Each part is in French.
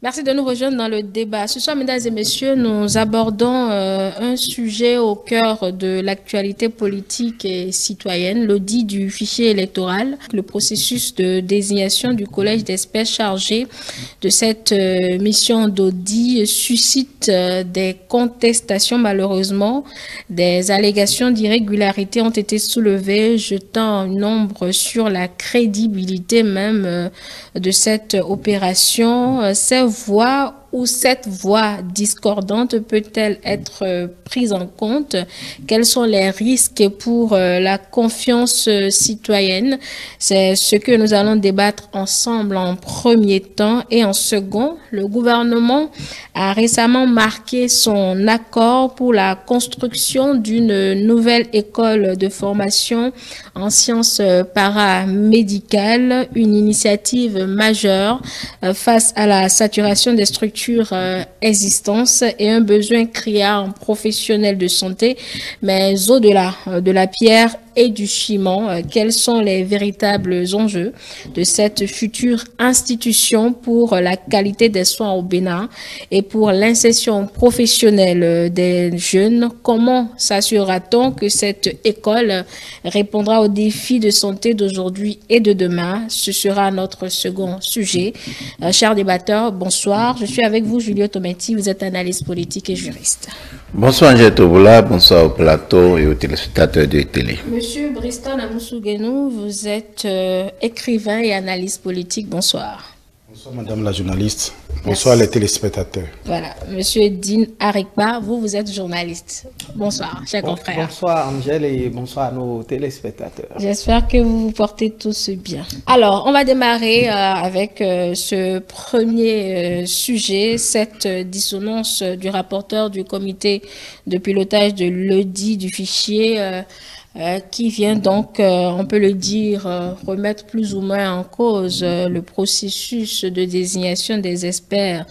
Merci de nous rejoindre dans le débat. Ce soir, mesdames et messieurs, nous abordons un sujet au cœur de l'actualité politique et citoyenne, l'audit du fichier électoral. Le processus de désignation du collège d'experts chargé de cette mission d'audit suscite des contestations malheureusement. Des allégations d'irrégularité ont été soulevées, jetant une ombre sur la crédibilité même de cette opération. Ces voix ou cette voix discordante peut-elle être prise en compte? Quels sont les risques pour la confiance citoyenne? C'est ce que nous allons débattre ensemble en premier temps. Et en second, le gouvernement a récemment marqué son accord pour la construction d'une nouvelle école de formation en sciences paramédicales, une initiative majeure face à la saturation des structures existence et un besoin criant en professionnels de santé, mais au-delà de la pierre et du ciment, quels sont les véritables enjeux de cette future institution pour la qualité des soins au Bénin et pour l'insertion professionnelle des jeunes? Comment s'assurera-t-on que cette école répondra aux défis de santé d'aujourd'hui et de demain? Ce sera notre second sujet. Chers débatteurs, bonsoir. Je suis avec vous, Julio Tometti. Vous êtes analyste politique et juriste. Bonsoir Angèle Tobola, bonsoir au plateau et aux téléspectateurs de télé. Monsieur Bristan Amoussouguenou, vous êtes écrivain et analyste politique. Bonsoir. Bonsoir Madame la journaliste. Bonsoir les téléspectateurs. Voilà. Monsieur Dean Arikba, vous êtes journaliste. Bonsoir, chers confrères. Bonsoir Angèle et bonsoir à nos téléspectateurs. J'espère que vous vous portez tous bien. Alors, on va démarrer avec ce premier sujet, cette dissonance du rapporteur du comité de pilotage de l'audit du fichier qui vient donc, on peut le dire, remettre plus ou moins en cause le processus de désignation des experts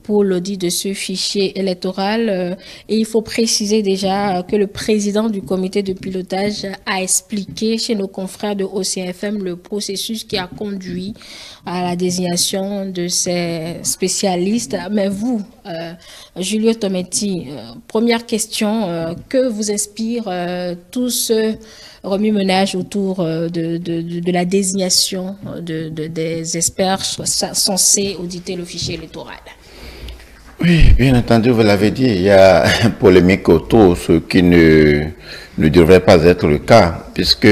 pour l'audit de ce fichier électoral. Et il faut préciser déjà que le président du comité de pilotage a expliqué chez nos confrères de OCFM le processus qui a conduit à la désignation de ces spécialistes. Mais vous, Julio Tometti, première question, que vous inspire tout ce remue-ménage autour de la désignation des experts censés auditer le fichier électoral? Oui, bien entendu, vous l'avez dit, il y a une polémique autour, ce qui ne devrait pas être le cas, puisque,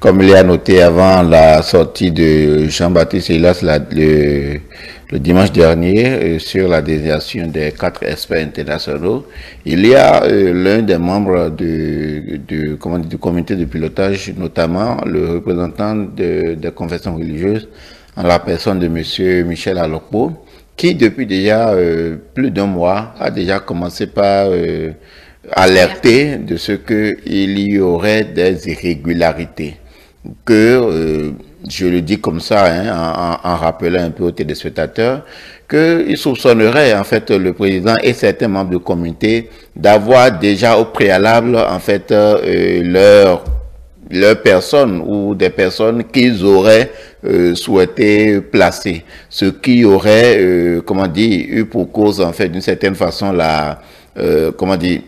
comme il y a noté avant la sortie de Jean-Baptiste Hélas le dimanche dernier sur la désignation des 4 experts internationaux, il y a l'un des membres du comité de pilotage, notamment le représentant des confessions religieuses, en la personne de M. Michel Alokpo, qui depuis déjà plus d'un mois a déjà commencé par alerter de ce qu'il y aurait des irrégularités. Que, je le dis comme ça, hein, en rappelant un peu aux téléspectateurs, qu'il soupçonnerait en fait le président et certains membres du comité d'avoir déjà au préalable en fait leur personne ou des personnes qu'ils auraient souhaité placer, ce qui aurait, comment dire, eu pour cause en fait d'une certaine façon la, comment dire,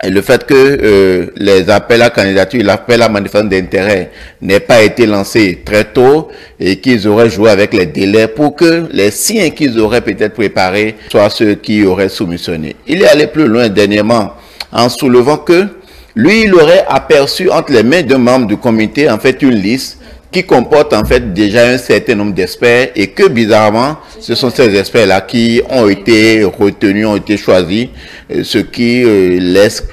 le fait que les appels à candidature, l'appel à manifestation d'intérêt n'ait pas été lancé très tôt et qu'ils auraient joué avec les délais pour que les siens qu'ils auraient peut-être préparés soient ceux qui auraient soumissionné. Il est allé plus loin dernièrement en soulevant que lui, il aurait aperçu entre les mains d'un membre du comité en fait une liste qui comporte en fait déjà un certain nombre d'experts et que bizarrement, ce sont ces experts-là qui ont été retenus, ont été choisis, ce qui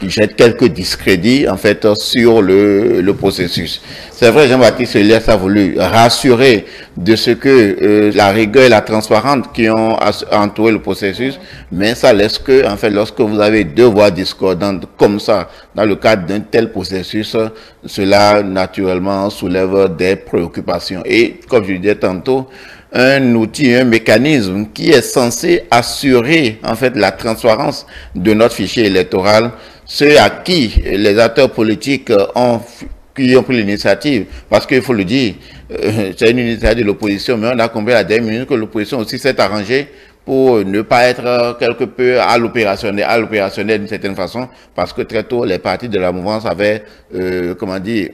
jette quelques discrédits en fait sur le processus. C'est vrai, Jean-Baptiste Elias a voulu rassurer de ce que la rigueur et la transparence qui ont entouré le processus, mais ça laisse que, en fait, lorsque vous avez deux voix discordantes comme ça, dans le cadre d'un tel processus, cela naturellement soulève des préoccupations. Et comme je le disais tantôt, un outil, un mécanisme qui est censé assurer en fait la transparence de notre fichier électoral, ceux à qui les acteurs politiques qui ont pris l'initiative, parce qu'il faut le dire, c'est une unité de l'opposition, mais on a compris à la dernière minute que l'opposition aussi s'est arrangée pour ne pas être quelque peu à l'opérationnel d'une certaine façon, parce que très tôt, les partis de la mouvance avaient, comment dire,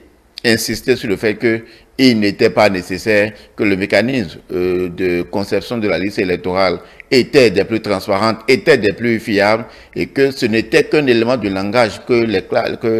insisté sur le fait qu'il n'était pas nécessaire que le mécanisme de conception de la liste électorale était des plus transparentes, était des plus fiables, et que ce n'était qu'un élément du langage que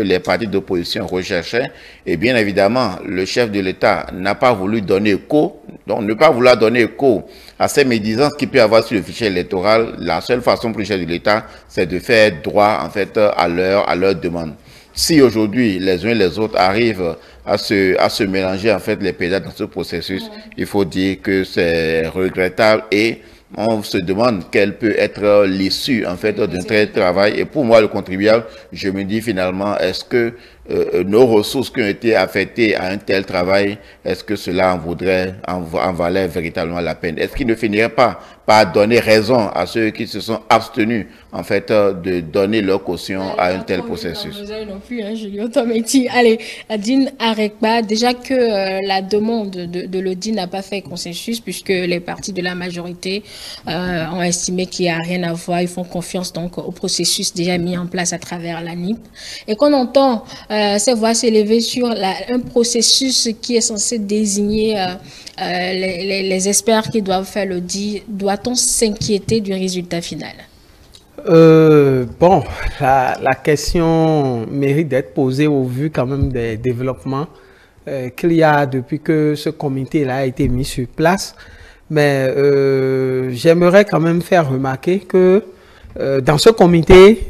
les partis d'opposition recherchaient. Et bien évidemment, le chef de l'État n'a pas voulu donner écho, donc ne pas vouloir donner écho à ces médisances qu'il peut y avoir sur le fichier électoral. La seule façon pour le chef de l'État, c'est de faire droit en fait à leur demande. Si aujourd'hui les uns et les autres arrivent à se mélanger en fait les pédales dans ce processus, il faut dire que c'est regrettable et on se demande quelle peut être l'issue en fait d'un tel travail. Et pour moi, le contribuable, je me dis finalement, est-ce que nos ressources qui ont été affectées à un tel travail, est-ce que cela en valait véritablement la peine? Est-ce qu'il ne finirait pas par donner raison à ceux qui se sont abstenus en fait de donner leur caution à un tel processus? Non plus, hein, allez, Adine Arekba, déjà que la demande de l'Audi n'a pas fait consensus puisque les partis de la majorité ont estimé qu'il n'y a rien à voir, ils font confiance donc au processus déjà mis en place à travers la NIP, et qu'on entend ces voix s'élever sur un processus qui est censé désigner les experts qui doivent faire l'audit. Doit-on s'inquiéter du résultat final? Bon, la question mérite d'être posée au vu quand même des développements qu'il y a depuis que ce comité-là a été mis sur place. Mais j'aimerais quand même faire remarquer que dans ce comité,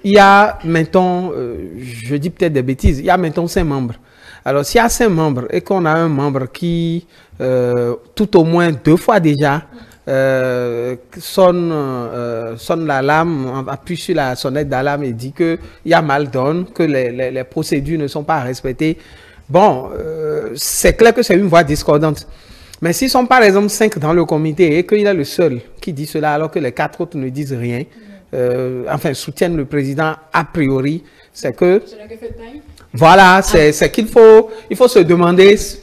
il y a maintenant, je dis peut-être des bêtises, il y a maintenant 5 membres. Alors s'il y a 5 membres et qu'on a un membre qui, tout au moins 2 fois déjà, sonne l'alarme, appuie sur la sonnette d'alarme et dit qu'il y a mal donne, que les procédures ne sont pas respectées. Bon, c'est clair que c'est une voix discordante. Mais s'ils sont par exemple 5 dans le comité et qu'il est le seul qui dit cela alors que les 4 autres ne disent rien, enfin soutiennent le président a priori, c'est que... Voilà, c'est qu'il faut se demander, c'est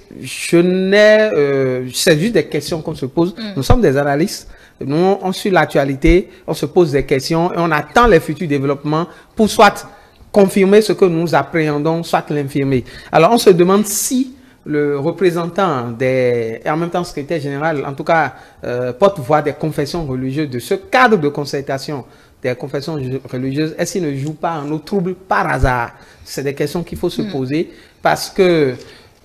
juste des questions qu'on se pose. Nous sommes des analystes, nous on suit l'actualité, on se pose des questions et on attend les futurs développements pour soit confirmer ce que nous appréhendons, soit l'infirmer. Alors on se demande si le représentant et en même temps secrétaire général, en tout cas porte-voix des confessions religieuses, de ce cadre de concertation des confessions religieuses, est-ce qu'il ne joue pas en nos troubles par hasard? C'est des questions qu'il faut se poser parce que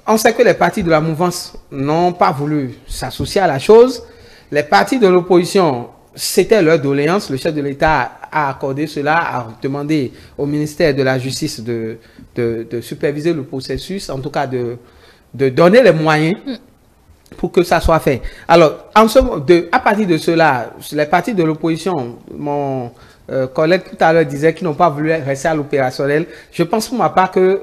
on sait que les partis de la mouvance n'ont pas voulu s'associer à la chose. Les partis de l'opposition, c'était leur doléance. Le chef de l'État a accordé cela, a demandé au ministère de la Justice de superviser le processus, en tout cas de donner les moyens pour que ça soit fait. Alors, à partir de cela, les partis de l'opposition, mon collègue tout à l'heure disait qu'ils n'ont pas voulu rester à l'opérationnel. Je pense pour ma part que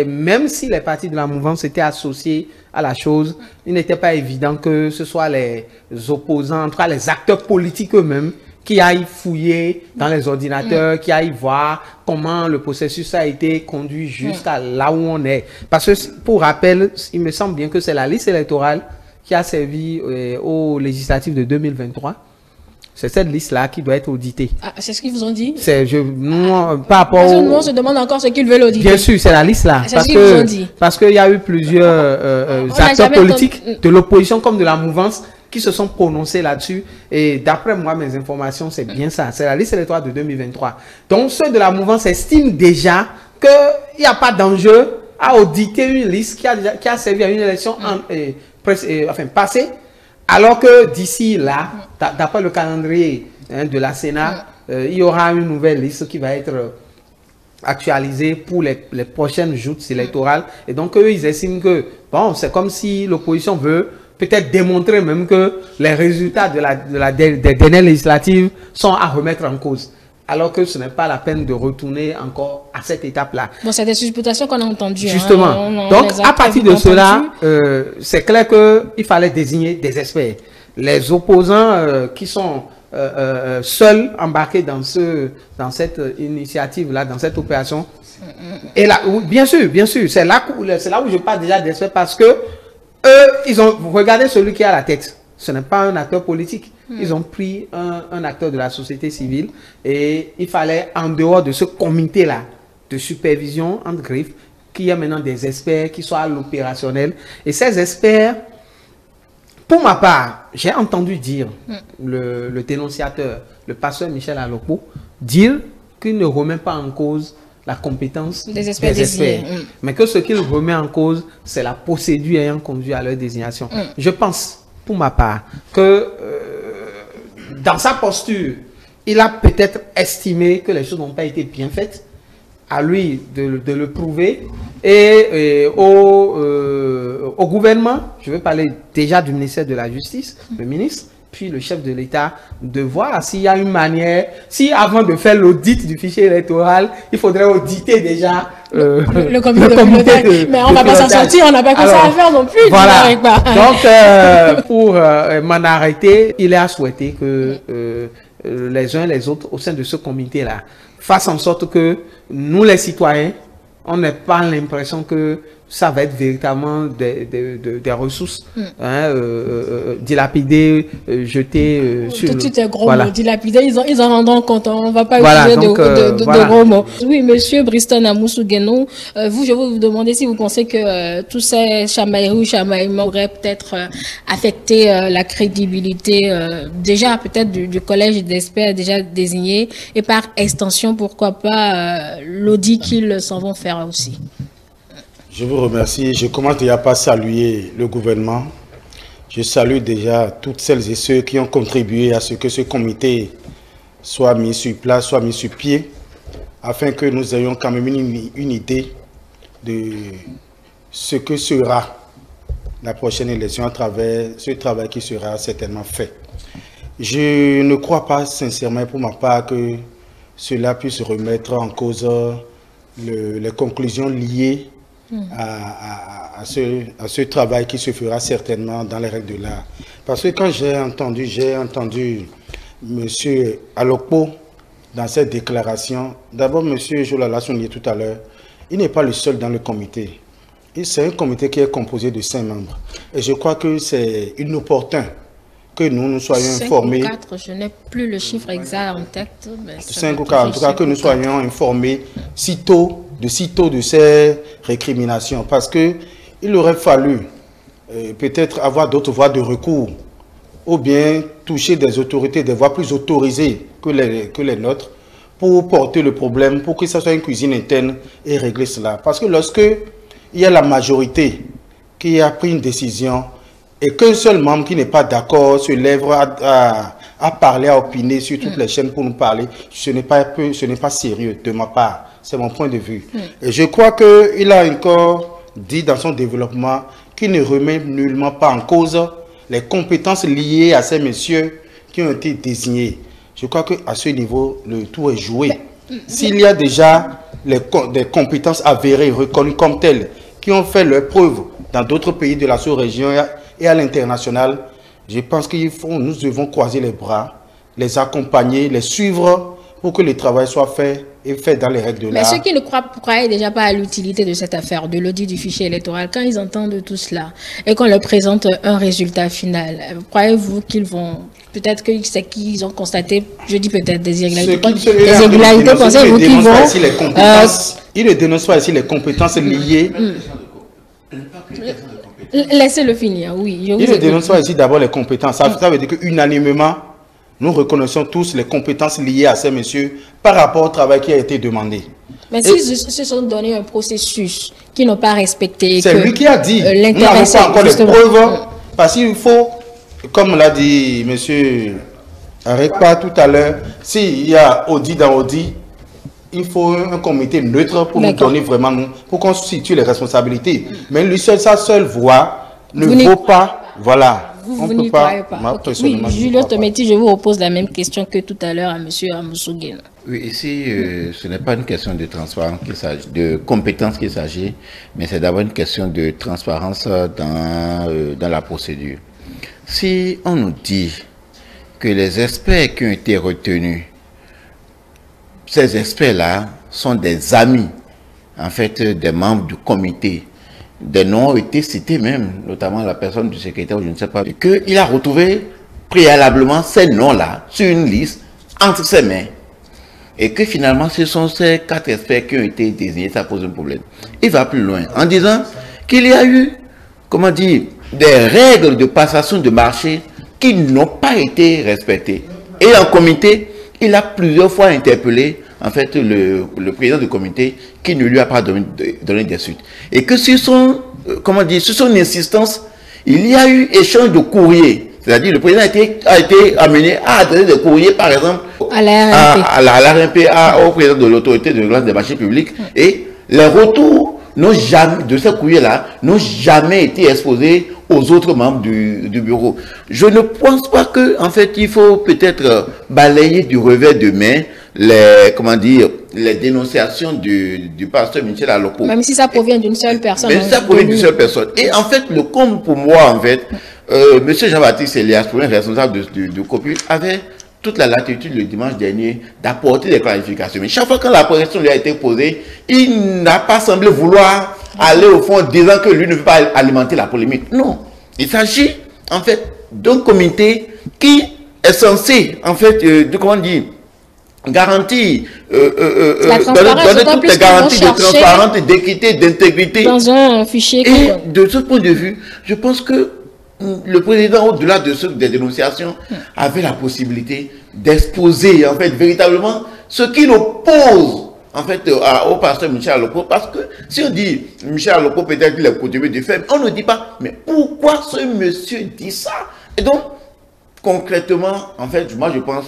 même si les partis de la mouvance étaient associés à la chose, il n'était pas évident que ce soit les opposants, en tout cas les acteurs politiques eux-mêmes, qui aillent fouiller dans les ordinateurs, qui aillent voir comment le processus a été conduit jusqu'à là où on est. Parce que, pour rappel, il me semble bien que c'est la liste électorale qui a servi aux législatives de 2023. C'est cette liste-là qui doit être auditée. Ah, c'est ce qu'ils vous ont dit? Par rapport nous, on se demande encore ce qu'ils veulent auditer. Bien sûr, c'est la liste-là. C'est ce qu'ils vous ont dit. Parce qu'il y a eu plusieurs acteurs politiques de l'opposition comme de la mouvance qui se sont prononcés là-dessus. Et d'après moi, mes informations, c'est bien ça. C'est la liste électorale de 2023. Donc, ceux de la mouvance estiment déjà qu'il n'y a pas d'enjeu à auditer une liste qui a servi à une élection passée. Alors que d'ici là, d'après le calendrier de la Sénat, il y aura une nouvelle liste qui va être actualisée pour les prochaines joutes électorales. Et donc, eux, ils estiment que, bon, c'est comme si l'opposition veut peut-être démontrer même que les résultats des dernières législatives sont à remettre en cause. Alors que ce n'est pas la peine de retourner encore à cette étape-là. Bon, c'est des supputations qu'on a entendues. Justement. Donc, à partir de cela, c'est clair qu'il fallait désigner des experts. Les opposants qui sont seuls embarqués dans cette initiative-là, dans cette opération. Et là, bien sûr, c'est là où je parle déjà d'experts parce que eux, ils ont regardé celui qui est à la tête. Ce n'est pas un acteur politique. Ils ont pris un acteur de la société civile et il fallait, en dehors de ce comité-là de supervision, entre griffes, qu'il y a maintenant des experts qui soient à l'opérationnel. Et ces experts, pour ma part, j'ai entendu dire le dénonciateur, le pasteur Michel Alokpo, dire qu'il ne remet pas en cause la compétence des experts, mais que ce qu'il remet en cause, c'est la procédure ayant conduit à leur désignation. Je pense, pour ma part, que dans sa posture, il a peut-être estimé que les choses n'ont pas été bien faites, à lui de le prouver, et au gouvernement, je veux parler déjà du ministère de la Justice, le ministre, puis le chef de l'État, de voir s'il y a une manière, si avant de faire l'audit du fichier électoral, il faudrait auditer déjà le comité de pilotage. Mais on ne va pas s'en sortir, on n'a pas que ça à faire non plus. Voilà. Donc, pour m'en arrêter, il est à souhaiter que les uns et les autres, au sein de ce comité-là, fassent en sorte que nous, les citoyens, on n'ait pas l'impression que ça va être véritablement des ressources dilapidées, jetées sur... Tout de suite, gros mots, dilapidés, ils en rendront compte, on ne va pas utiliser de gros mots. Oui, monsieur Briston Amoussou-Guénon, je vais vous demander si vous pensez que tous ces chamailleries ou chamaillements auraient peut-être affecté la crédibilité déjà peut-être du collège d'experts déjà désigné et par extension, pourquoi pas l'audit qu'ils s'en vont faire aussi. Je vous remercie. Je commence déjà par saluer le gouvernement. Je salue déjà toutes celles et ceux qui ont contribué à ce que ce comité soit mis sur place, soit mis sur pied, afin que nous ayons quand même une idée de ce que sera la prochaine élection à travers ce travail qui sera certainement fait. Je ne crois pas sincèrement pour ma part que cela puisse remettre en cause les conclusions liées à ce travail qui se fera certainement dans les règles de l'art. Parce que quand j'ai entendu M. Alokpo dans cette déclaration, d'abord M. Jola l'a souligné tout à l'heure, il n'est pas le seul dans le comité. C'est un comité qui est composé de 5 membres. Et je crois que c'est inopportun que nous soyons informés. 5 ou 4, je n'ai plus le chiffre exact en tête. 5 ou 4, en tout cas que nous soyons informés sitôt de ces récriminations, parce qu'il aurait fallu peut-être avoir d'autres voies de recours ou bien toucher des autorités, des voies plus autorisées que les nôtres pour porter le problème, pour que ça soit une cuisine interne et régler cela. Parce que lorsque il y a la majorité qui a pris une décision et qu'un seul membre qui n'est pas d'accord se lève à parler, à opiner sur toutes les chaînes pour nous parler, ce n'est pas sérieux de ma part. C'est mon point de vue. Et je crois qu'il a encore dit dans son développement qu'il ne remet nullement pas en cause les compétences liées à ces messieurs qui ont été désignés. Je crois qu'à ce niveau, le tout est joué. S'il y a déjà des compétences avérées, reconnues comme telles, qui ont fait leurs preuves dans d'autres pays de la sous-région et à l'international, je pense nous devons croiser les bras, les accompagner, les suivre pour que le travail soit fait et fait dans les règles de l'art. Mais ceux qui ne croyaient déjà pas à l'utilité de cette affaire, de l'audit du fichier électoral, quand ils entendent tout cela et qu'on leur présente un résultat final, croyez-vous qu'ils vont... Peut-être que c'est qu'ils ont constaté, je dis peut-être des irrégularités. Pensez-vous qu'ils vont... Il ne dénonce pas ici les compétences liées... Laissez-le finir, oui. Il ne dénonce pas ici d'abord les compétences. Ça veut dire qu'unanimement, nous reconnaissons tous les compétences liées à ces messieurs par rapport au travail qui a été demandé. Mais s'ils se sont donné un processus qu'ils n'ont pas respecté... C'est lui qui a dit. Nous n'avons pas encore les preuves. Parce qu'il faut, comme l'a dit M. Arekpa tout à l'heure, s'il y a audit dans audit, il faut un comité neutre pour nous donner vraiment, pour qu'on situe les responsabilités. Mais lui seul, sa seule voix ne vaut pas, voilà. Vous n'y croyez pas. Oui, Julien Tometti, je vous repose la même question que tout à l'heure à M. Amoussou-Guénon. Oui, ici, ce n'est pas une question de transparence qu'il s'agit, de compétence qu'il s'agit, mais c'est d'abord une question de transparence dans la procédure. Si on nous dit que les experts qui ont été retenus, ces experts-là sont des amis, en fait, des membres du comité. Des noms ont été cités même, notamment la personne du secrétaire, je ne sais pas, qu'il a retrouvé préalablement ces noms-là sur une liste entre ses mains. Et que finalement, ce sont ces 4 experts qui ont été désignés, ça pose un problème. Il va plus loin en disant qu'il y a eu, comment dire, des règles de passation de marché qui n'ont pas été respectées. Et en comité, il a plusieurs fois interpellé, en fait, le président du comité qui ne lui a pas donné des suites. Et que sur son, comment dire, sur son insistance, il y a eu échange de courriers. C'est-à-dire, le président a été amené à adresser des courriers, par exemple, à l'ARMP, au président de l'autorité de régulation des marchés publics. Et les retours de ces courriers-là n'ont jamais été exposés aux autres membres du bureau. Je ne pense pas que, en fait, il faut peut-être balayer du revers de main les dénonciations du pasteur Michel Alokpo. Même si ça provient d'une seule personne. Même si ça provient d'une seule personne. Et en fait, le compte pour moi, en fait, M. Jean-Baptiste Elias, premier responsable du COPUL, avait toute la latitude le dimanche dernier d'apporter des clarifications. Mais chaque fois que la question lui a été posée, il n'a pas semblé vouloir aller au fond disant que lui ne veut pas alimenter la polémique. Non. Il s'agit, en fait, d'un comité qui est censé, en fait, comment dire, garantir, donner toutes les garanties de transparence, d'équité, d'intégrité. Dans un fichier. Et de ce point de vue, je pense que le président, au-delà de des dénonciations, avait la possibilité d'exposer, en fait, véritablement, ce qui l'oppose, en fait, au pasteur Michel Alokpo. Parce que si on dit Michel Alokpo, peut-être qu'il est coutumier du fait, on ne dit pas, mais pourquoi ce monsieur dit ça? Et donc, concrètement, en fait, moi je pense,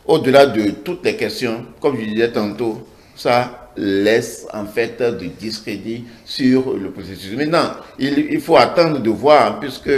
au-delà de toutes les questions, comme je disais tantôt, ça laisse en fait du discrédit sur le processus. Maintenant, il faut attendre de voir, puisque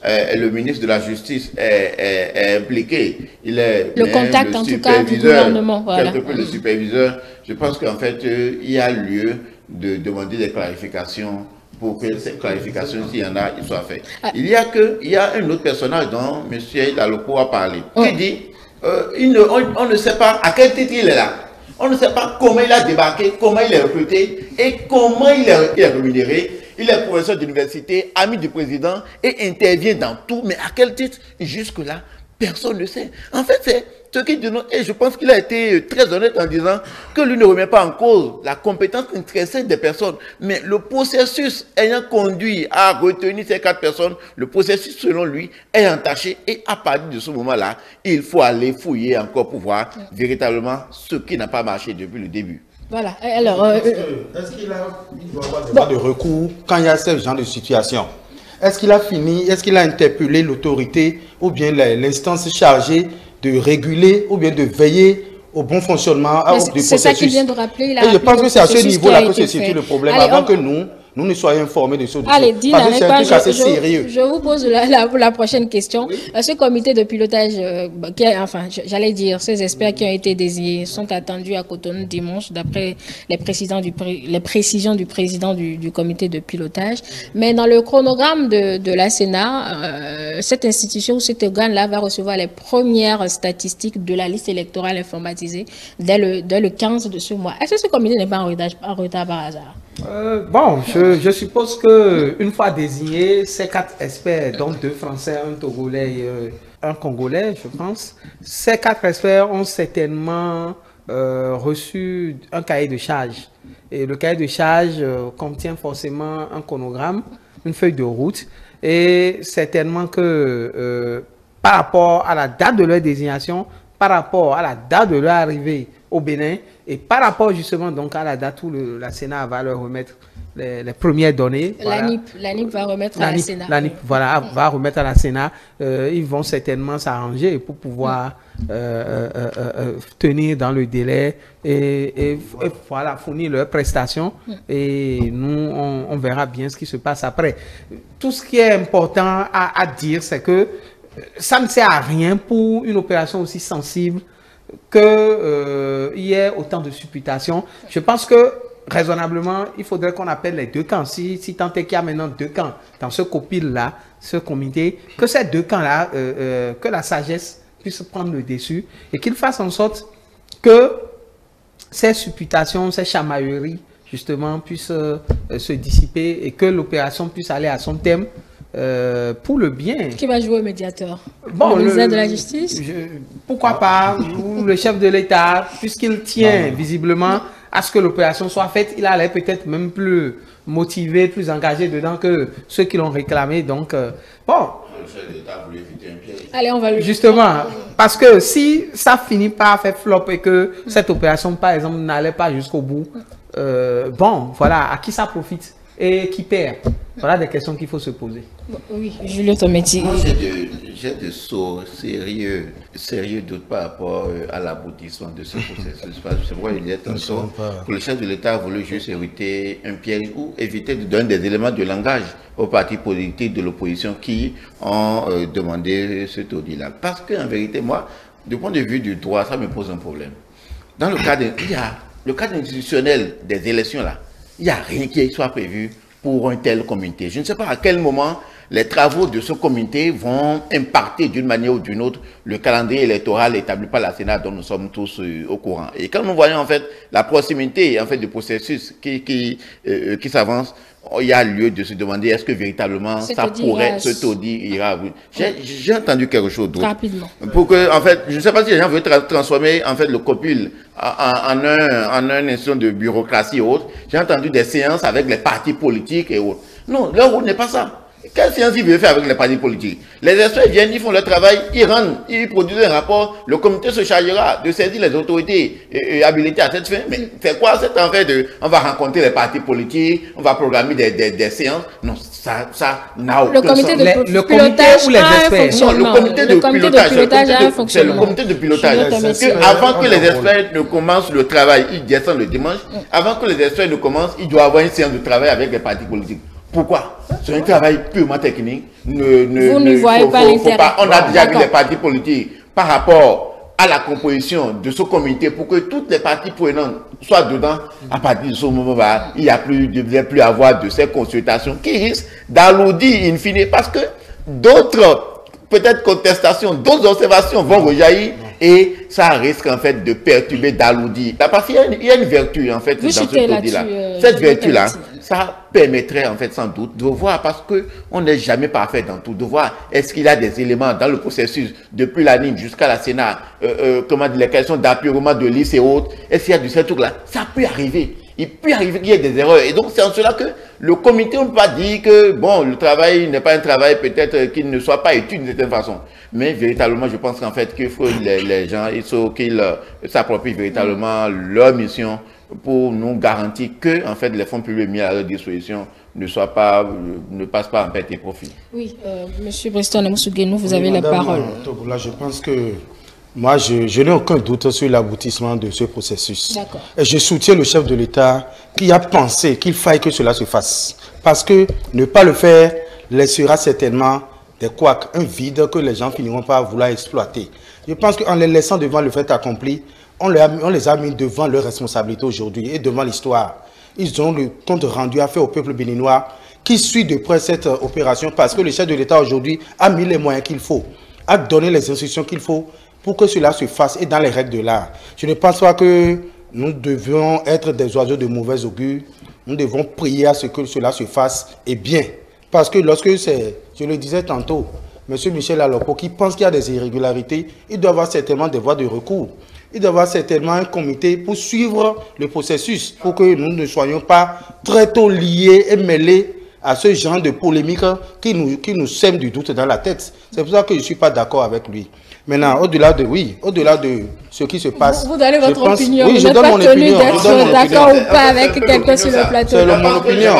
le ministre de la Justice est impliqué. Il est le contact, en tout cas, du gouvernement. Voilà. Quelque peu le superviseur. Je pense qu'en fait, il y a lieu de demander des clarifications pour que ces clarifications, s'il y en a, ils soient faites. Il y a un autre personnage dont M. Alokpo a parlé, qui dit on ne sait pas à quel titre il est là. On ne sait pas comment il a débarqué, comment il est recruté et comment il est rémunéré. Il est professeur d'université, ami du président et intervient dans tout. Mais à quel titre? Jusque-là, personne ne sait. En fait, c'est ce qui dénonce. Et je pense qu'il a été très honnête en disant que lui ne remet pas en cause la compétence intrinsèque des personnes. Mais le processus ayant conduit à retenir ces 4 personnes, le processus, selon lui, est entaché. Et à partir de ce moment-là, il faut aller fouiller encore pour voir véritablement ce qui n'a pas marché depuis le début. Voilà. Alors, est-ce qu'il doit avoir des droits de recours quand il y a ce genre de situation? Est-ce qu'il a fini, est-ce qu'il a interpellé l'autorité ou bien l'instance chargée de réguler ou bien de veiller au bon fonctionnement du processus? C'est ça qu'il vient de rappeler. Et je pense que c'est à ce niveau-là que se situe le problème. Allez, avant que nous ne soyons informés de ce dossier. Allez, dis parce que c'est un truc assez sérieux. Je vous pose la prochaine question. Oui. Ce comité de pilotage, j'allais dire, ces experts qui ont été désignés sont attendus à Cotonou dimanche, d'après les précisions du président du comité de pilotage. Mais dans le chronogramme de la Sénat, cette institution, cet organe-là va recevoir les premières statistiques de la liste électorale informatisée dès le 15 de ce mois. Est-ce que ce comité n'est pas en retard par hasard? Bon, je suppose que une fois désignés, ces 4 experts, dont 2 Français, un Togolais et un Congolais, je pense, ces 4 experts ont certainement reçu un cahier de charge. Et le cahier de charge contient forcément un chronogramme, une feuille de route, et certainement que par rapport à la date de leur désignation, par rapport à la date de leur arrivée au Bénin, et par rapport justement donc à la date où la Sénat va leur remettre les premières données. L'ANIP va remettre à la Sénat. L'ANIP, voilà, va remettre à la Sénat. Ils vont certainement s'arranger pour pouvoir tenir dans le délai et voilà, fournir leurs prestations. Et nous, on verra bien ce qui se passe après. Tout ce qui est important à dire, c'est que ça ne sert à rien pour une opération aussi sensible qu'il y ait autant de supputations. Je pense que, raisonnablement, il faudrait qu'on appelle les 2 camps. Si tant est qu'il y a maintenant 2 camps dans ce COPIL-là, ce comité, que ces 2 camps-là, que la sagesse puisse prendre le dessus et qu'il fasse en sorte que ces supputations, ces chamailleries, justement, puissent se dissiper et que l'opération puisse aller à son thème pour le bien. Qui va jouer au médiateur? Bon, le ministère de la Justice? Pourquoi pas, ou le chef de l'État, puisqu'il tient visiblement à ce que l'opération soit faite, il allait peut-être même plus motivé, plus engagé dedans que ceux qui l'ont réclamé. Donc, bon. Allez, on va le... Justement, parce que si ça finit par faire flop et que cette opération, par exemple, n'allait pas jusqu'au bout, bon, voilà, à qui ça profite et qui perd? Voilà des questions qu'il faut se poser. Oui, Julien Tometi. Moi, j'ai de sérieux doutes par rapport à l'aboutissement de ce processus. C'est pourquoi il y a tantôt que le chef de l'État a voulu juste éviter un piège ou éviter de donner des éléments de langage aux partis politiques de l'opposition qui ont demandé ce taudis-là. Parce qu'en vérité, moi, du point de vue du droit, ça me pose un problème. Dans le cadre, le cadre institutionnel des élections, là, il n'y a rien qui soit prévu pour un tel comité. Je ne sais pas à quel moment les travaux de ce comité vont impacter d'une manière ou d'une autre le calendrier électoral établi par la Sénat dont nous sommes tous au courant. Et quand nous voyons en fait la proximité en fait du processus qui s'avance, il y a lieu de se demander est-ce que véritablement ça pourrait, ce taudis ira. J'ai entendu quelque chose d'autre. Rapidement. Pour que, en fait, je ne sais pas si les gens veulent transformer en fait le COPUL en un institution de bureaucratie et autres. J'ai entendu des séances avec les partis politiques et autres. Non, leur rôle n'est pas ça. Quelle séance ils veulent faire avec les partis politiques? Les experts viennent, ils font leur travail, ils rendent, ils produisent un rapport, le comité se chargera de saisir les autorités habilitées à cette fin. Mais c'est quoi cette affaire de, on va rencontrer les partis politiques, on va programmer des séances? Non, ça n'a aucun sens. Le comité ou les experts? Non, le comité de pilotage a un fonctionnement. C'est le comité de pilotage. Avant que les experts ne commencent le travail, ils descendent le dimanche. Avant que les experts ne commencent, il doit y avoir une séance de travail avec les partis politiques. Pourquoi? C'est un travail purement technique. Vous ne voyez pas l'intérêt. On a déjà vu les partis politiques par rapport à la composition de ce comité pour que toutes les parties prenantes soient dedans. À partir de ce moment-là, il ne devrait plus avoir de ces consultations qui risquent d'alourdir in fine parce que d'autres, peut-être contestations, d'autres observations vont rejaillir et ça risque en fait de perturber, d'alourdir. Parce qu'il y a une vertu en fait dans ce taudis-là. Cette vertu-là, ça permettrait en fait sans doute de voir, parce qu'on n'est jamais parfait dans tout, de voir est-ce qu'il y a des éléments dans le processus depuis la ligne jusqu'à la Sénat, comment dire, les questions d'appurement de liste et autres, est-ce qu'il y a de ces trucs-là? Ça peut arriver. Il peut arriver qu'il y ait des erreurs. Et donc, c'est en cela que le comité, on ne peut pas dire que, bon, le travail n'est pas un travail peut-être qu'il ne soit pas étudié d'une certaine façon. Mais véritablement, je pense qu'en fait, qu'il faut les gens, il faut qu'ils s'approprient véritablement leur mission pour nous garantir que, en fait, les fonds publics mis à leur disposition ne passent pas en perte et profit. Oui, Monsieur Briston Amoussouguenou, vous avez la parole. Là, je pense que moi, je n'ai aucun doute sur l'aboutissement de ce processus. Et je soutiens le chef de l'État qui a pensé qu'il faille que cela se fasse. Parce que ne pas le faire laissera certainement des couacs, un vide que les gens finiront par vouloir exploiter. Je pense qu'en les laissant devant le fait accompli, on les a mis devant leurs responsabilités aujourd'hui et devant l'histoire. Ils ont le compte rendu à faire au peuple béninois qui suit de près cette opération parce que le chef de l'État aujourd'hui a mis les moyens qu'il faut, a donné les instructions qu'il faut pour que cela se fasse et dans les règles de l'art. Je ne pense pas que nous devions être des oiseaux de mauvais augure. Nous devons prier à ce que cela se fasse et bien. Parce que lorsque c'est, je le disais tantôt, M. Michel Alopo qui pense qu'il y a des irrégularités, il doit avoir certainement des voies de recours. Il doit y avoir certainement un comité pour suivre le processus, pour que nous ne soyons pas très tôt liés et mêlés à ce genre de polémique qui nous sème du doute dans la tête. C'est pour ça que je ne suis pas d'accord avec lui. Maintenant, au-delà de ce qui se passe... Vous donnez votre opinion, oui, vous n'êtes pas tenu d'être d'accord ou pas avec quelqu'un sur le plateau. C'est mon opinion.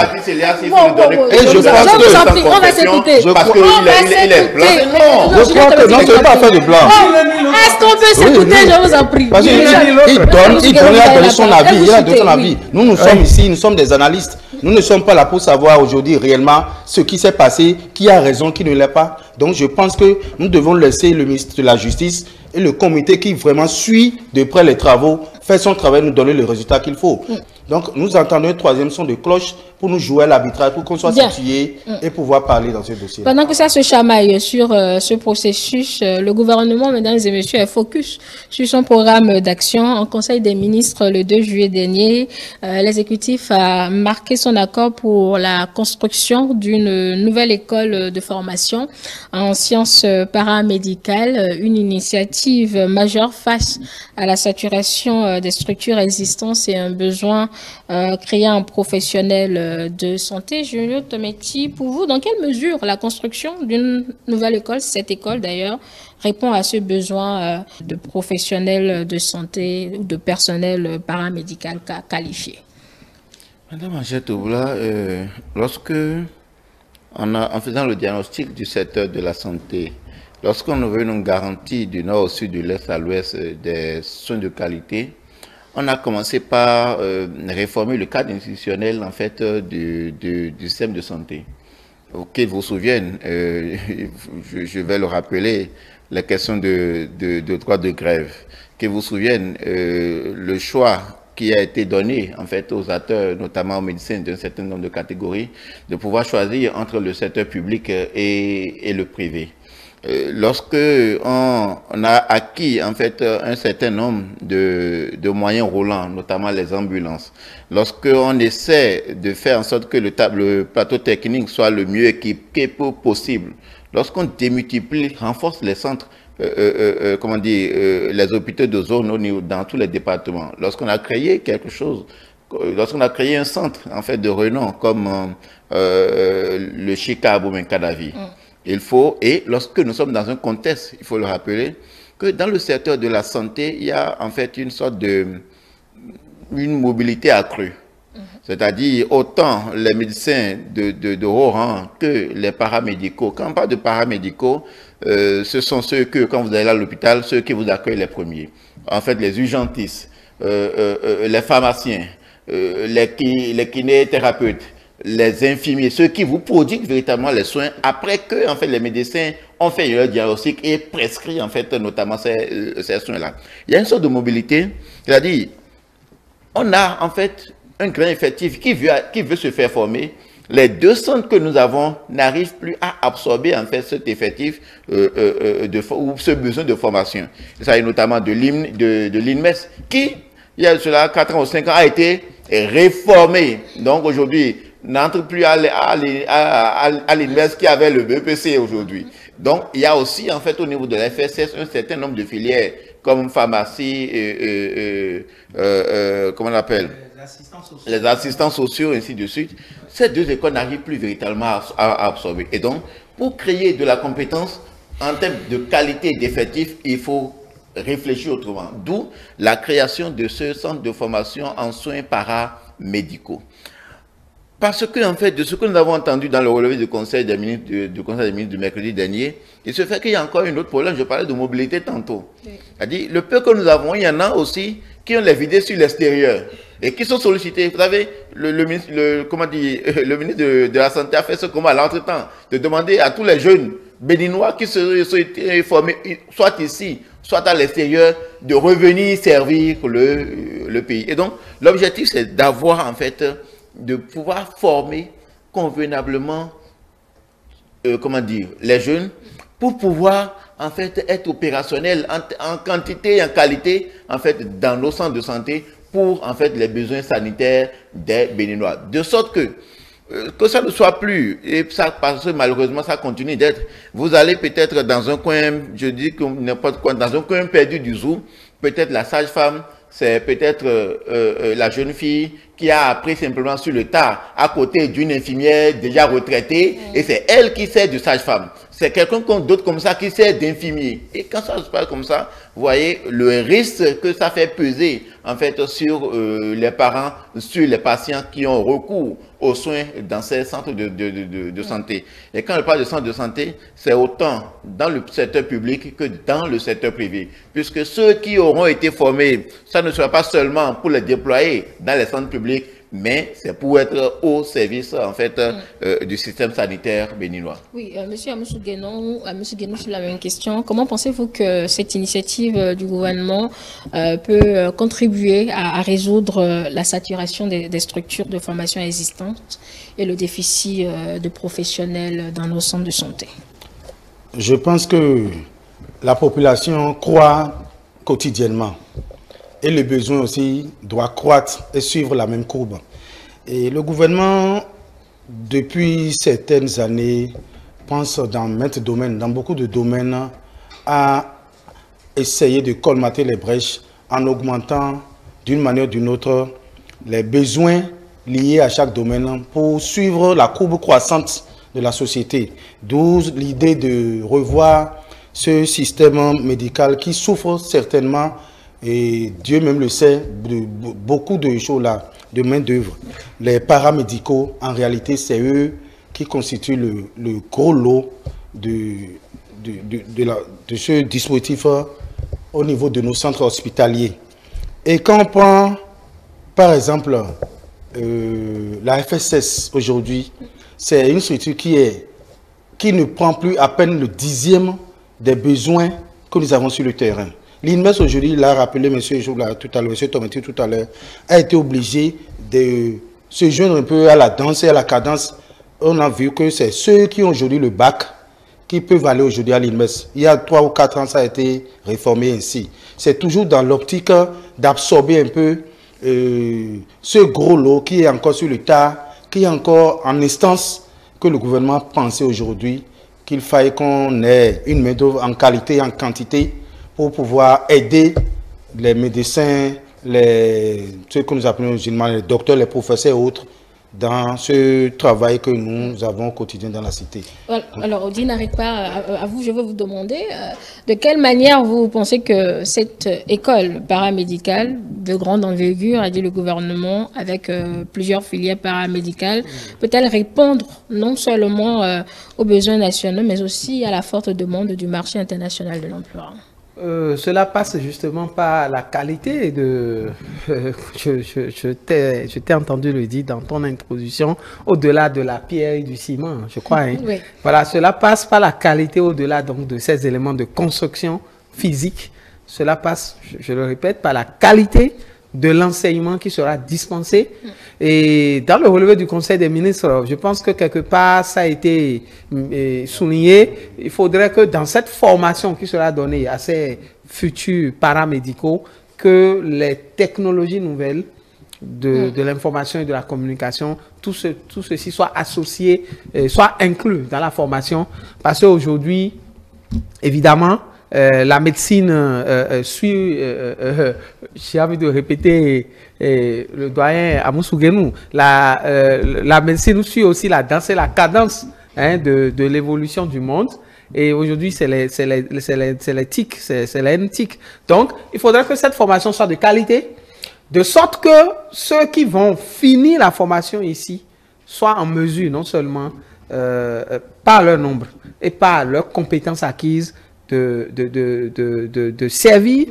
Et je vous en prie, on va s'écouter. Parce qu'il est blanc. Je crois que non, ce n'est pas affaire de blanc. Est-ce qu'on peut s'écouter, je vous en prie? Parce qu'il a donné son avis, il a donné son avis. Nous sommes ici, nous sommes des analystes. Nous ne sommes pas là pour savoir aujourd'hui réellement ce qui s'est passé, qui a raison, qui ne l'est pas. Donc je pense que nous devons laisser le ministre de la Justice et le comité qui vraiment suit de près les travaux, faire son travail, nous donner le résultat qu'il faut. Donc nous entendons un troisième son de cloche pour pour nous jouer à l'arbitrage, pour qu'on soit situé et pouvoir parler dans ce dossier. Pendant que ça se chamaille sur ce processus, le gouvernement, mesdames et messieurs, est focus sur son programme d'action. En Conseil des ministres, le 2 juillet dernier, l'exécutif a marqué son accord pour la construction d'une nouvelle école de formation en sciences paramédicales, une initiative majeure face à la saturation des structures existantes et un besoin créé en professionnels de santé. Julio Tometti, pour vous, dans quelle mesure la construction d'une nouvelle école, cette école d'ailleurs, répond à ce besoin de professionnels de santé ou de personnel paramédical qualifié? Madame Angèle Toubla, en faisant le diagnostic du secteur de la santé, lorsqu'on veut une garantie du nord au sud, de l'est à l'ouest des soins de qualité, on a commencé par réformer le cadre institutionnel en fait du système de santé. Qu'ils vous souviennent, je vais le rappeler, la question de droit de grève. Qu'ils vous souviennent, le choix qui a été donné en fait aux acteurs, notamment aux médecins d'un certain nombre de catégories, de pouvoir choisir entre le secteur public et le privé. Lorsque on a acquis en fait un certain nombre de moyens roulants, notamment les ambulances, lorsque on essaie de faire en sorte que le plateau technique soit le mieux équipé possible, lorsqu'on démultiplie, renforce les centres, les hôpitaux de zone dans tous les départements, lorsqu'on a créé quelque chose, lorsqu'on a créé un centre en fait de renom comme le Chika Aboumen Kadavi. Il faut, et lorsque nous sommes dans un contexte, il faut le rappeler, que dans le secteur de la santé, il y a en fait une sorte une mobilité accrue. C'est-à-dire, autant les médecins de haut rang que les paramédicaux. Quand on parle de paramédicaux, ce sont ceux que, quand vous allez à l'hôpital, ceux qui vous accueillent les premiers. En fait, les urgentistes, les pharmaciens, les kinésithérapeutes, les infirmiers, ceux qui vous prodiguent véritablement les soins après que en fait les médecins ont fait leur diagnostic et prescrit en fait notamment ces soins-là. Il y a une sorte de mobilité, c'est-à-dire on a en fait un grand effectif qui veut se faire former. Les 2 centres que nous avons n'arrivent plus à absorber en fait cet effectif ou ce besoin de formation. Il s'agit notamment de l'INMES qui, il y a cela 4 ans ou 5 ans, a été réformé. Donc aujourd'hui, n'entre plus à l'INMES qui avait le BPC aujourd'hui. Donc, il y a aussi, en fait, au niveau de la FSS, un certain nombre de filières, comme pharmacie, comment on appelle? Les assistants sociaux, ainsi de suite. Ces 2 écoles n'arrivent plus véritablement à absorber. Et donc, pour créer de la compétence, en termes de qualité d'effectifs, il faut réfléchir autrement. D'où la création de ce centre de formation en soins paramédicaux. Parce que, en fait, de ce que nous avons entendu dans le relevé du Conseil des ministres du mercredi dernier, il se fait qu'il y a encore un autre problème. Je parlais de mobilité tantôt. Oui. C'est-à-dire, le peu que nous avons, il y en a aussi qui ont les vidés sur l'extérieur et qui sont sollicités. Vous savez, le ministre de la Santé a fait ce combat à l'entretemps, de demander à tous les jeunes béninois qui se sont formés, soit ici, soit à l'extérieur, de revenir servir le pays. Et donc, l'objectif, c'est d'avoir, en fait, de pouvoir former convenablement, les jeunes pour pouvoir, en fait, être opérationnels en quantité et en qualité, en fait, dans nos centres de santé pour, en fait, les besoins sanitaires des Béninois. De sorte que ça ne soit plus, et ça, parce que malheureusement, ça continue d'être, vous allez peut-être dans un coin, je dis que n'importe quoi, dans un coin perdu du zoo, peut-être la sage-femme, c'est peut-être la jeune fille qui a appris simplement sur le tas à côté d'une infirmière déjà retraitée et c'est elle qui sert de sage-femme. C'est quelqu'un d'autre comme ça qui sert d'infirmier. Et quand ça se passe comme ça, vous voyez le risque que ça fait peser en fait sur les parents, sur les patients qui ont recours aux soins dans ces centres de santé. Et quand on parle de centre de santé, c'est autant dans le secteur public que dans le secteur privé. Puisque ceux qui auront été formés, ça ne sera pas seulement pour les déployer dans les centres publics, mais c'est pour être au service, en fait, du système sanitaire béninois. Oui, monsieur Amoussou Guénon, sur la même question. Comment pensez-vous que cette initiative du gouvernement peut contribuer à résoudre la saturation des structures de formation existantes et le déficit de professionnels dans nos centres de santé? Je pense que la population croît quotidiennement et le besoin aussi doit croître et suivre la même courbe. Et le gouvernement, depuis certaines années, pense dans maintes domaines, dans beaucoup de domaines, à essayer de colmater les brèches en augmentant d'une manière ou d'une autre les besoins liés à chaque domaine pour suivre la courbe croissante de la société. D'où l'idée de revoir ce système médical qui souffre certainement, et Dieu même le sait, de beaucoup de choses là, de main-d'œuvre. Les paramédicaux, en réalité, c'est eux qui constituent le gros lot de ce dispositif au niveau de nos centres hospitaliers. Et quand on prend, par exemple, la FSS aujourd'hui, c'est une structure qui ne prend plus à peine le 10e des besoins que nous avons sur le terrain. L'INMES aujourd'hui, il a rappelé M. tout à l'heure, M. Tomati tout à l'heure, a été obligé de se joindre un peu à la danse et à la cadence. On a vu que c'est ceux qui ont aujourd'hui le bac qui peuvent aller aujourd'hui à l'INMES. Il y a 3 ou 4 ans, ça a été réformé ainsi. C'est toujours dans l'optique d'absorber un peu ce gros lot qui est encore sur le tas, qui est encore en instance, que le gouvernement pensait aujourd'hui qu'il faille qu'on ait une main-d'œuvre en qualité et en quantité pour pouvoir aider les médecins, ceux que nous appelons les docteurs, les professeurs et autres, dans ce travail que nous avons au quotidien dans la cité. Alors, Audi n'arrête pas à vous. Je veux vous demander de quelle manière vous pensez que cette école paramédicale de grande envergure, a dit le gouvernement, avec plusieurs filières paramédicales, peut-elle répondre non seulement aux besoins nationaux, mais aussi à la forte demande du marché international de l'emploi? Cela passe justement par la qualité de... je t'ai entendu le dire dans ton introduction, au-delà de la pierre et du ciment, je crois. Hein. Oui. Voilà, cela passe par la qualité au-delà donc de ces éléments de construction physique. Cela passe, je le répète, par la qualité de l'enseignement qui sera dispensé. Et dans le relevé du Conseil des ministres, je pense que quelque part, ça a été souligné. Il faudrait que dans cette formation qui sera donnée à ces futurs paramédicaux, que les technologies nouvelles de l'information et de la communication, tout ceci soit associé, soit inclus dans la formation. Parce qu'aujourd'hui, évidemment, la médecine suit, j'ai envie de répéter le doyen Amoussou Guénon, la médecine suit aussi la danse et la cadence de l'évolution du monde. Et aujourd'hui, c'est les TIC, c'est la NTIC. Donc, il faudrait que cette formation soit de qualité, de sorte que ceux qui vont finir la formation ici soient en mesure, non seulement par leur nombre et par leurs compétences acquises, de servir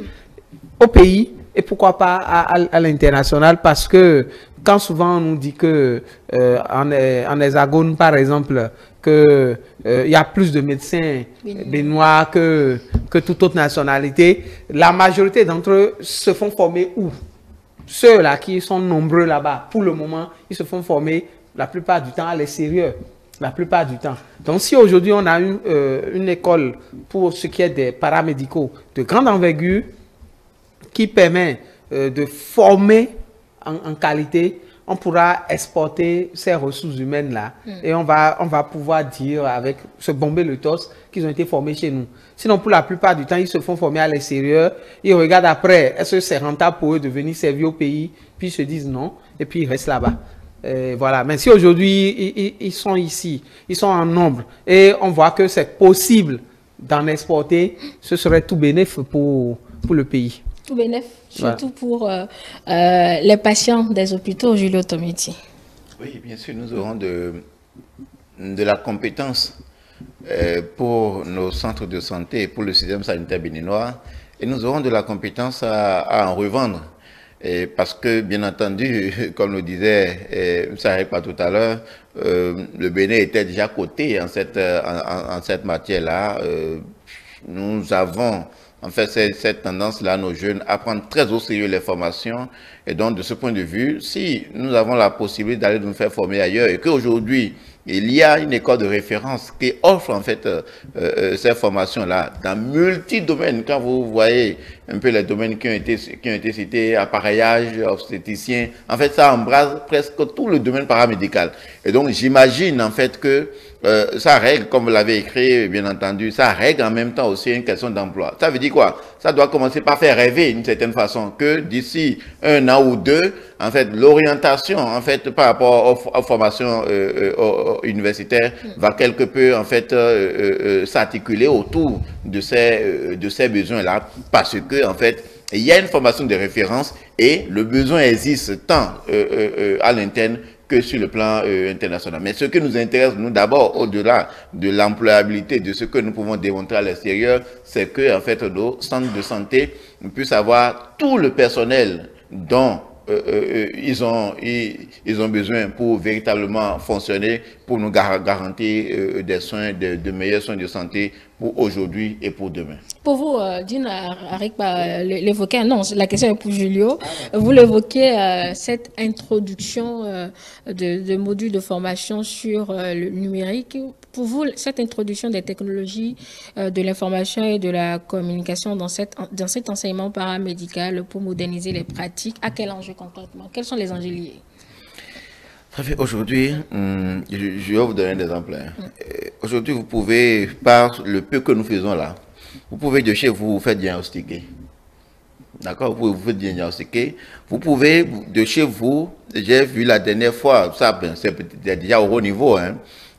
au pays et pourquoi pas à l'international, parce que quand souvent on nous dit que en hexagone par exemple que il y a plus de médecins béninois que toute autre nationalité, la majorité d'entre eux se font former où? Ceux-là qui sont nombreux là-bas, pour le moment, ils se font former la plupart du temps à l'extérieur. La plupart du temps. Donc, si aujourd'hui on a une école pour ce qui est des paramédicaux de grande envergure qui permet de former en qualité, on pourra exporter ces ressources humaines-là et on va pouvoir dire avec se bomber le torse qu'ils ont été formés chez nous. Sinon, pour la plupart du temps, ils se font former à l'extérieur, ils regardent après, est-ce que c'est rentable pour eux de venir servir au pays, puis ils se disent non, et puis ils restent là-bas. Voilà. Mais si aujourd'hui, ils sont ici, ils sont en nombre, et on voit que c'est possible d'en exporter, ce serait tout bénéf pour le pays. Tout bénéf, surtout pour les patients des hôpitaux, Julio Tomiti. Oui, bien sûr, nous aurons de la compétence pour nos centres de santé et pour le système sanitaire béninois, et nous aurons de la compétence à en revendre. Et parce que, bien entendu, comme le disait M. Arekpa tout à l'heure, le Bénin était déjà coté en cette matière-là. Nous avons en fait cette tendance-là, nos jeunes, à prendre très au sérieux les formations. Et donc, de ce point de vue, si nous avons la possibilité d'aller nous faire former ailleurs et qu'aujourd'hui, il y a une école de référence qui offre en fait ces formations-là dans multi-domaines. Quand vous voyez un peu les domaines qui ont été cités, appareillage, obstétricien, en fait, ça embrasse presque tout le domaine paramédical. Et donc, j'imagine en fait que ça règle, comme vous l'avez écrit, bien entendu, ça règle en même temps aussi une question d'emploi. Ça veut dire quoi? Ça doit commencer par faire rêver d'une certaine façon que d'ici 1 an ou 2, en fait, l'orientation, en fait, par rapport aux formations universitaires va quelque peu, en fait, s'articuler autour de ces besoins-là, parce que, en fait, il y a une formation de référence et le besoin existe tant à l'interne que sur le plan international. Mais ce qui nous intéresse, nous, d'abord, au-delà de l'employabilité, de ce que nous pouvons démontrer à l'extérieur, c'est que, en fait, nos centres de santé puissent avoir tout le personnel dont ils ont besoin pour véritablement fonctionner, pour nous garantir des soins, de meilleurs soins de santé pour aujourd'hui et pour demain. Pour vous, Dina Arekpa l'évoquait, non, la question est pour Julio. Vous l'évoquez, cette introduction de modules de formation sur le numérique. Pour vous, cette introduction des technologies de l'information et de la communication dans cet enseignement paramédical pour moderniser les pratiques, à quel enjeu concrètement? Quels sont les enjeux liés? Aujourd'hui, je vais vous donner des exemples. Aujourd'hui, vous pouvez, par le peu que nous faisons là, vous pouvez de chez vous faire diagnostiquer. D'accord? Vous pouvez vous faire diagnostiquer. Vous pouvez de chez vous, j'ai vu la dernière fois, ça c'est déjà au haut niveau,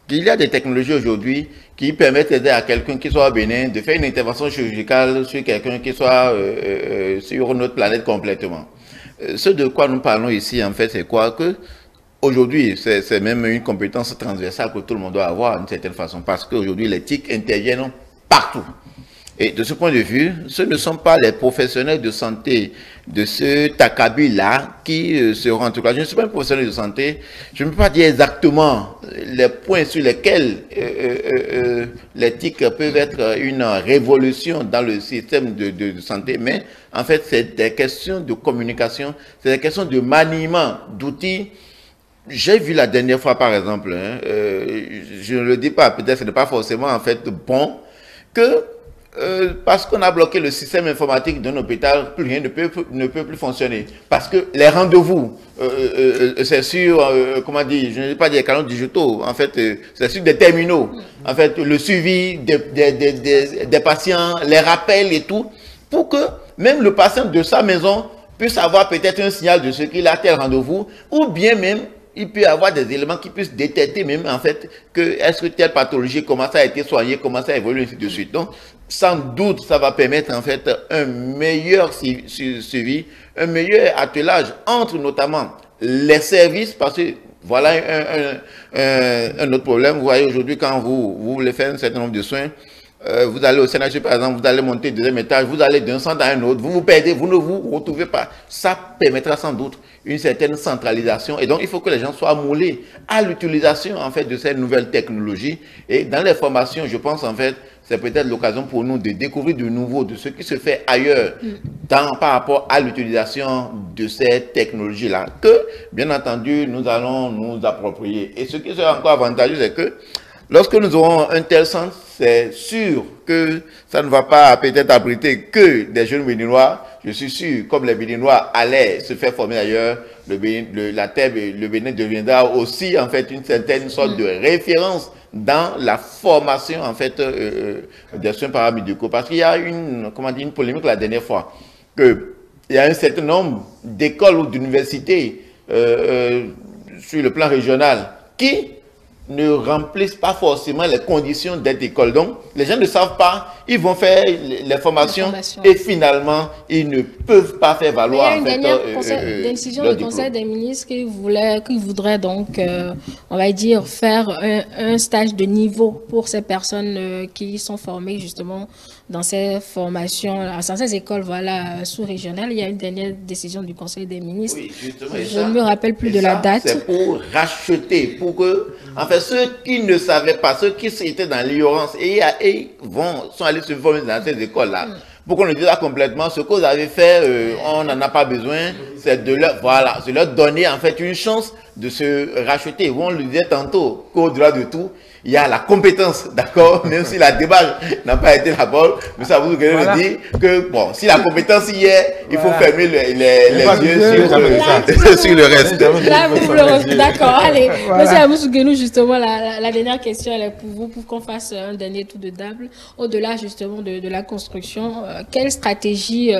qu'il y a des technologies aujourd'hui qui permettent d'aider à quelqu'un qui soit au Bénin de faire une intervention chirurgicale sur quelqu'un qui soit sur une autre planète complètement. Ce de quoi nous parlons ici, en fait, c'est quoi? Que aujourd'hui, c'est même une compétence transversale que tout le monde doit avoir d'une certaine façon, parce qu'aujourd'hui, les TIC interviennent partout. Et de ce point de vue, ce ne sont pas les professionnels de santé de ce acabit-là qui seront en tout cas. Je ne suis pas un professionnel de santé, je ne peux pas dire exactement les points sur lesquels les TIC peuvent être une révolution dans le système de santé, mais en fait, c'est des questions de communication, c'est des questions de maniement d'outils. J'ai vu la dernière fois, par exemple, je ne le dis pas, peut-être ce n'est pas forcément en fait bon, que parce qu'on a bloqué le système informatique d'un hôpital, plus rien ne peut plus fonctionner. Parce que les rendez-vous, c'est sur, comment dire, je ne vais pas dire canaux digitaux, en fait, c'est sur des terminaux. En fait, le suivi des patients, les rappels et tout, pour que même le patient de sa maison puisse avoir peut-être un signal de ce qu'il a tel rendez-vous, ou bien même, il peut y avoir des éléments qui puissent détecter même en fait que est-ce que telle pathologie, comment ça a été soigné, comment ça a évolué, ainsi de suite. Donc, sans doute, ça va permettre en fait un meilleur suivi, un meilleur attelage entre notamment les services, parce que voilà un autre problème. Vous voyez aujourd'hui quand vous voulez faire un certain nombre de soins, vous allez au CNH par exemple, vous allez monter le deuxième étage, vous allez d'un centre à un autre, vous vous perdez, vous ne vous retrouvez pas. Ça permettra sans doute une certaine centralisation et donc il faut que les gens soient moulés à l'utilisation en fait de ces nouvelles technologies et dans les formations, je pense en fait, c'est peut-être l'occasion pour nous de découvrir de nouveau de ce qui se fait ailleurs par rapport à l'utilisation de ces technologies-là que, bien entendu, nous allons nous approprier. Et ce qui sera encore avantageux, c'est que lorsque nous aurons un tel centre, c'est sûr que ça ne va pas peut-être abriter que des jeunes béninois. Je suis sûr, comme les béninois allaient se faire former ailleurs, le Bénin deviendra aussi en fait une certaine sorte de référence dans la formation en fait des soins paramédicaux. Parce qu'il y a une polémique la dernière fois, qu'il y a un certain nombre d'écoles ou d'universités sur le plan régional qui ne remplissent pas forcément les conditions d'être école. Donc, les gens ne savent pas ils vont faire les formations et finalement, ils ne peuvent pas faire valoir il y a une dernière décision du Conseil des ministres qui voudrait donc, on va dire, faire un stage de niveau pour ces personnes qui sont formées justement dans ces formations, dans ces écoles voilà, sous-régionales. Il y a une dernière décision du Conseil des ministres. Oui, je ne me rappelle plus de la date. C'est pour racheter, pour que, en fait, ceux qui ne savaient pas, ceux qui étaient dans l'ignorance et sont allés se former dans ces écoles-là. Pour qu'on le dise complètement, ce que vous avez fait, on n'en a pas besoin, c'est de leur donner en fait une chance de se racheter. On le disait tantôt, qu'au-delà de tout, il y a la compétence, d'accord, même si la démarche n'a pas été la bonne, mais ça vous dire que, bon, si la compétence y est, il faut fermer les yeux sur le reste. D'accord, allez. Monsieur Amoussou Guénou, justement, la dernière question, elle est pour vous, pour qu'on fasse un dernier tour de table. Au-delà, justement, de la construction, quelle stratégie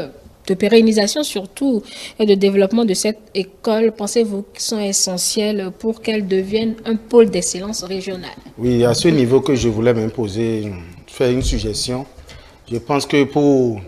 de pérennisation surtout et de développement de cette école, pensez-vous qui sont essentielles pour qu'elle devienne un pôle d'excellence régionale? Oui, à ce niveau que je voulais m'imposer, faire une suggestion. Je pense que pour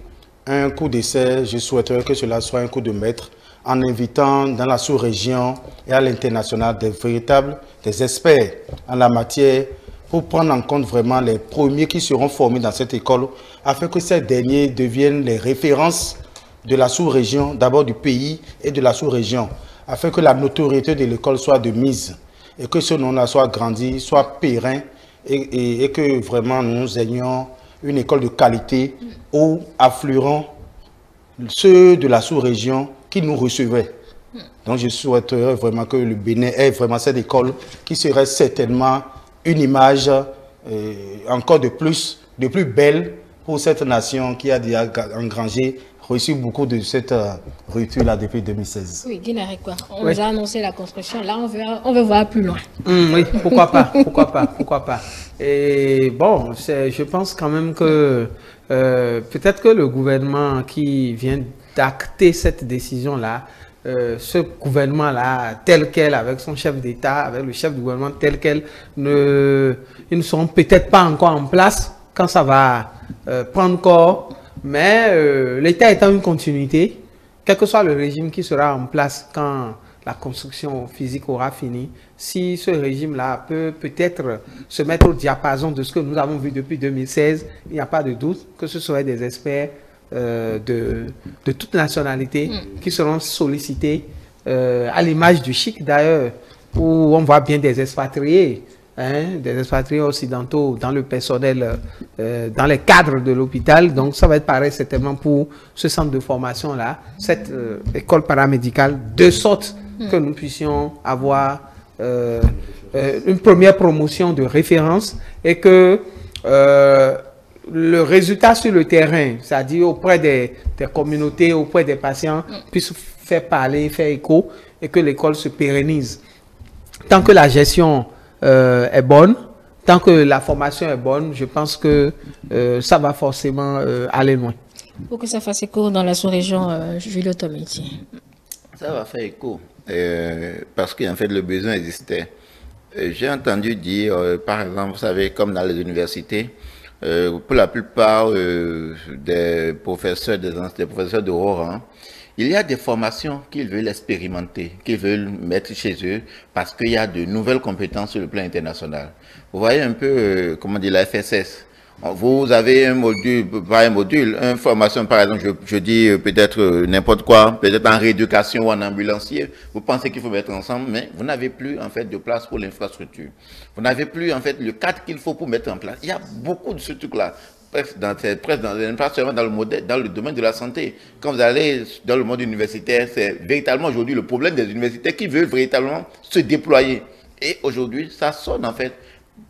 un coup d'essai, je souhaiterais que cela soit un coup de maître en invitant dans la sous-région et à l'international des experts en la matière pour prendre en compte vraiment les premiers qui seront formés dans cette école afin que ces derniers deviennent les références de la sous-région, d'abord du pays et de la sous-région, afin que la notoriété de l'école soit de mise et que ce nom-là soit grandi, soit périn et que vraiment nous ayons une école de qualité où affleuront ceux de la sous-région qui nous recevaient. Donc je souhaiterais vraiment que le Bénin ait vraiment cette école qui serait certainement une image encore de plus belle pour cette nation qui a déjà engrangé, reçu beaucoup de cette rupture-là depuis 2016. Oui, Guinée, quoi. On nous a annoncé la construction. Là, on veut voir plus loin. Oui, pourquoi pas. Et bon, je pense quand même que peut-être que le gouvernement qui vient d'acter cette décision-là, ce gouvernement-là, tel quel, avec son chef d'État, avec le chef du gouvernement tel quel, ils ne seront peut-être pas encore en place quand ça va prendre corps. Mais l'État étant une continuité, quel que soit le régime qui sera en place quand la construction physique aura fini, si ce régime-là peut peut-être se mettre au diapason de ce que nous avons vu depuis 2016, il n'y a pas de doute que ce seraient des experts de toute nationalité qui seront sollicités à l'image du Chic d'ailleurs, où on voit bien des expatriés. Des expatriés occidentaux dans le personnel, dans les cadres de l'hôpital. Donc, ça va être pareil certainement pour ce centre de formation-là, cette école paramédicale, de sorte que nous puissions avoir une première promotion de référence et que le résultat sur le terrain, c'est-à-dire auprès des communautés, auprès des patients, puisse faire parler, faire écho et que l'école se pérennise. Tant que la gestion est bonne, tant que la formation est bonne, je pense que ça va forcément aller loin. Pour que ça fasse écho dans la sous-région, Julio Tomiti. Ça va faire écho, parce qu'en fait le besoin existait. J'ai entendu dire, par exemple, vous savez, comme dans les universités, pour la plupart des professeurs de haut rang, il y a des formations qu'ils veulent expérimenter, qu'ils veulent mettre chez eux parce qu'il y a de nouvelles compétences sur le plan international. Vous voyez un peu, comment dire, la FSS. Vous avez un module, pas un module, une formation, par exemple, je dis peut-être n'importe quoi, peut-être en rééducation ou en ambulancier. Vous pensez qu'il faut mettre ensemble, mais vous n'avez plus, en fait, de place pour l'infrastructure. Vous n'avez plus, en fait, le cadre qu'il faut pour mettre en place. Il y a beaucoup de ce truc-là. Presque pas seulement dans le domaine de la santé. Quand vous allez dans le monde universitaire, c'est véritablement aujourd'hui le problème des universités qui veulent véritablement se déployer. Et aujourd'hui, ça sonne en fait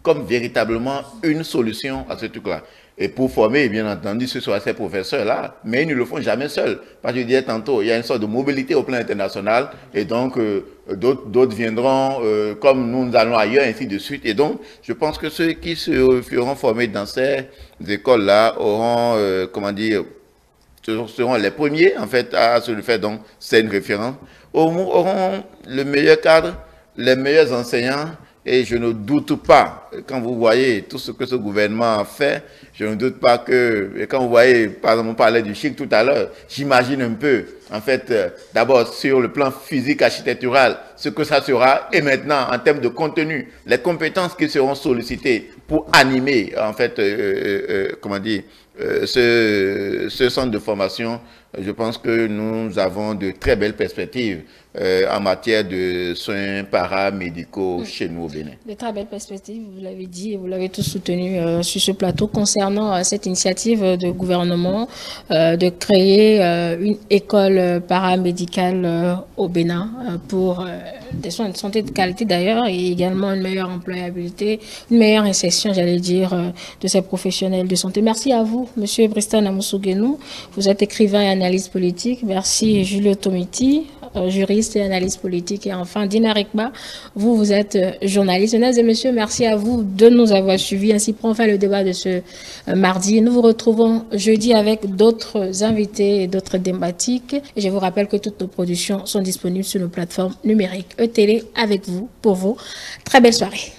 comme véritablement une solution à ce truc-là. Et pour former, bien entendu, ce sont ces professeurs-là, mais ils ne le font jamais seuls. Parce que je disais tantôt, il y a une sorte de mobilité au plan international, et donc d'autres viendront comme nous allons ailleurs, ainsi de suite. Et donc, je pense que ceux qui se feront former dans ces écoles-là auront, comment dire, seront les premiers, en fait, à se le faire. Donc, c'est une référence. Auront le meilleur cadre, les meilleurs enseignants, Et je ne doute pas, quand vous voyez tout ce que ce gouvernement a fait, je ne doute pas que, quand vous voyez, par exemple, on parlait du chic tout à l'heure, j'imagine un peu, en fait, d'abord sur le plan physique, architectural, ce que ça sera, et maintenant, en termes de contenu, les compétences qui seront sollicitées pour animer, en fait, comment dire, ce centre de formation. Je pense que nous avons de très belles perspectives en matière de soins paramédicaux chez nous au Bénin. De très belles perspectives, vous l'avez dit et vous l'avez tous soutenu sur ce plateau concernant cette initiative de gouvernement de créer une école paramédicale au Bénin pour des soins de santé de qualité d'ailleurs et également une meilleure employabilité, une meilleure insertion, j'allais dire, de ces professionnels de santé. Merci à vous, Monsieur Bristan Amoussouguenou. Vous êtes écrivain et analyste politique. Merci, Julio Tomiti, juriste et analyste politique. Et enfin, Dina Rikba, vous êtes journaliste. Mesdames et messieurs, merci à vous de nous avoir suivis. Ainsi prend fin le débat de ce mardi. Nous vous retrouvons jeudi avec d'autres invités et d'autres thématiques. Et je vous rappelle que toutes nos productions sont disponibles sur nos plateformes numériques. E-Télé avec vous, pour vous. Très belle soirée.